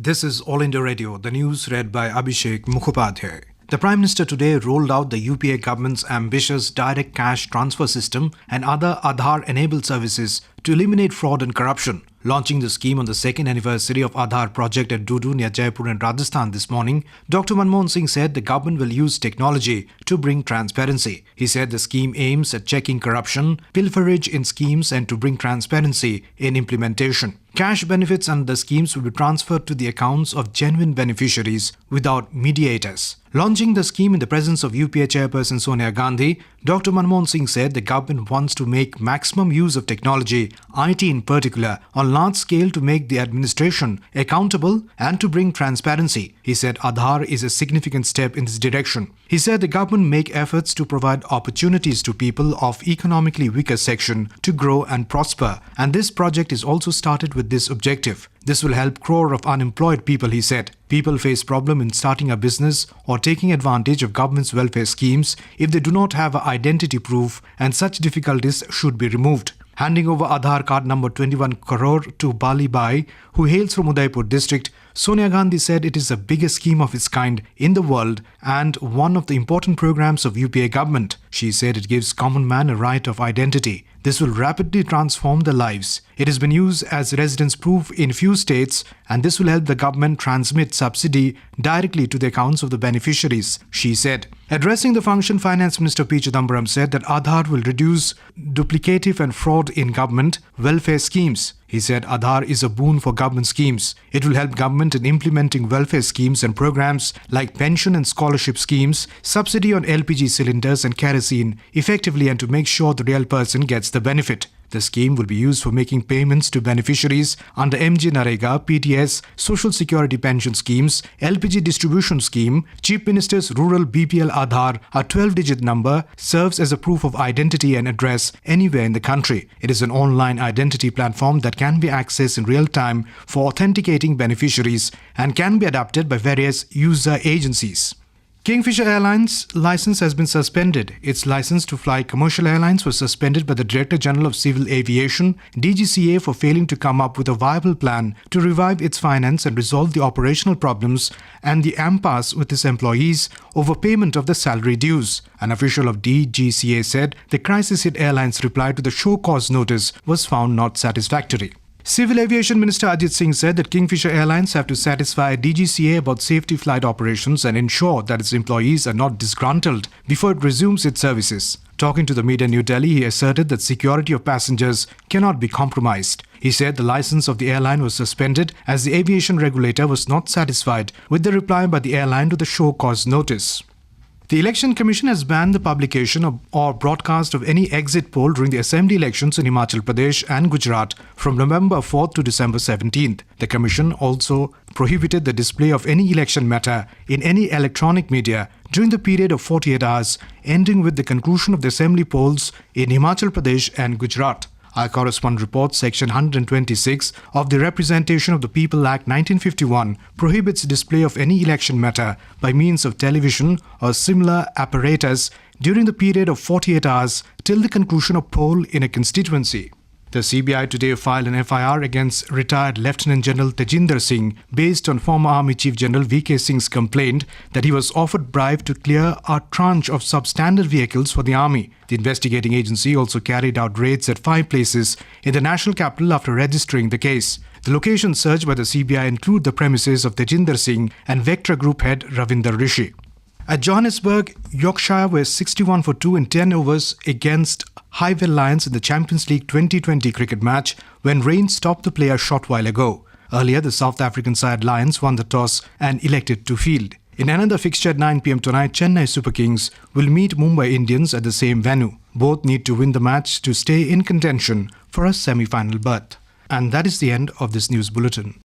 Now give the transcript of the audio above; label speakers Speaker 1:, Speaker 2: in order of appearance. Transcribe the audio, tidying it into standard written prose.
Speaker 1: This is All India Radio, the news read by Abhishek Mukhopadhyay. The Prime Minister today rolled out the UPA government's ambitious direct cash transfer system and other Aadhaar-enabled services to eliminate fraud and corruption. Launching the scheme on the second anniversary of Aadhaar project at Dudu near Jaipur in Rajasthan this morning, Dr. Manmohan Singh said the government will use technology to bring transparency. He said the scheme aims at checking corruption, pilferage in schemes and to bring transparency in implementation. Cash benefits under the schemes will be transferred to the accounts of genuine beneficiaries without mediators. Launching the scheme in the presence of UPA chairperson Sonia Gandhi, Dr. Manmohan Singh said the government wants to make maximum use of technology, IT in particular, on large scale to make the administration accountable and to bring transparency. He said Aadhaar is a significant step in this direction. He said the government make efforts to provide opportunities to people of economically weaker section to grow and prosper, and this project is also started with this objective. This will help crore of unemployed people, he said. People face problem in starting a business or taking advantage of government's welfare schemes if they do not have an identity proof, and such difficulties should be removed. Handing over Aadhaar card number 21 crore to Bali Bai, who hails from Udaipur district, Sonia Gandhi said it is the biggest scheme of its kind in the world and one of the important programs of UPA government. She said it gives common man a right of identity. This will rapidly transform their lives. It has been used as residence proof in few states, and this will help the government transmit subsidy directly to the accounts of the beneficiaries, she said. Addressing the function, Finance Minister P. Chidambaram said that Aadhaar will reduce duplicative and fraud in government welfare schemes. He said Aadhaar is a boon for government schemes. It will help government in implementing welfare schemes and programs like pension and scholarship schemes, subsidy on LPG cylinders and kerosene effectively, and to make sure the real person gets the benefit. The scheme will be used for making payments to beneficiaries under MG Narega, PTS, Social Security Pension Schemes, LPG Distribution Scheme. Chief Minister's Rural BPL Aadhaar, a 12-digit number, serves as a proof of identity and address anywhere in the country. It is an online identity platform that can be accessed in real time for authenticating beneficiaries and can be adapted by various user agencies. Kingfisher Airlines' license has been suspended. Its license to fly commercial airlines was suspended by the Director General of Civil Aviation, DGCA, for failing to come up with a viable plan to revive its finance and resolve the operational problems and the impasse with its employees over payment of the salary dues. An official of DGCA said the crisis-hit airline's reply to the show cause notice was found not satisfactory. Civil Aviation Minister Ajit Singh said that Kingfisher Airlines have to satisfy DGCA about safety flight operations and ensure that its employees are not disgruntled before it resumes its services. Talking to the media in New Delhi, he asserted that security of passengers cannot be compromised. He said the license of the airline was suspended as the aviation regulator was not satisfied with the reply by the airline to the show cause notice. The Election Commission has banned the publication or broadcast of any exit poll during the assembly elections in Himachal Pradesh and Gujarat from November 4th to December 17th. The Commission also prohibited the display of any election matter in any electronic media during the period of 48 hours, ending with the conclusion of the assembly polls in Himachal Pradesh and Gujarat. Our correspondent reports Section 126 of the Representation of the People Act 1951 prohibits display of any election matter by means of television or similar apparatus during the period of 48 hours till the conclusion of poll in a constituency. The CBI today filed an FIR against retired Lieutenant General Tejinder Singh based on former Army Chief General V.K. Singh's complaint that he was offered bribe to clear a tranche of substandard vehicles for the Army. The investigating agency also carried out raids at 5 places in the national capital after registering the case. The locations searched by the CBI include the premises of Tejinder Singh and Vectra Group head Ravinder Rishi. At Johannesburg, Yorkshire were 61 for 2 in 10 overs against Highvale Lions in the Champions League 2020 cricket match when rain stopped the play a short while ago. Earlier, the South African side Lions won the toss and elected to field. In another fixture at 9 p.m. tonight, Chennai Super Kings will meet Mumbai Indians at the same venue. Both need to win the match to stay in contention for a semi-final berth. And that is the end of this news bulletin.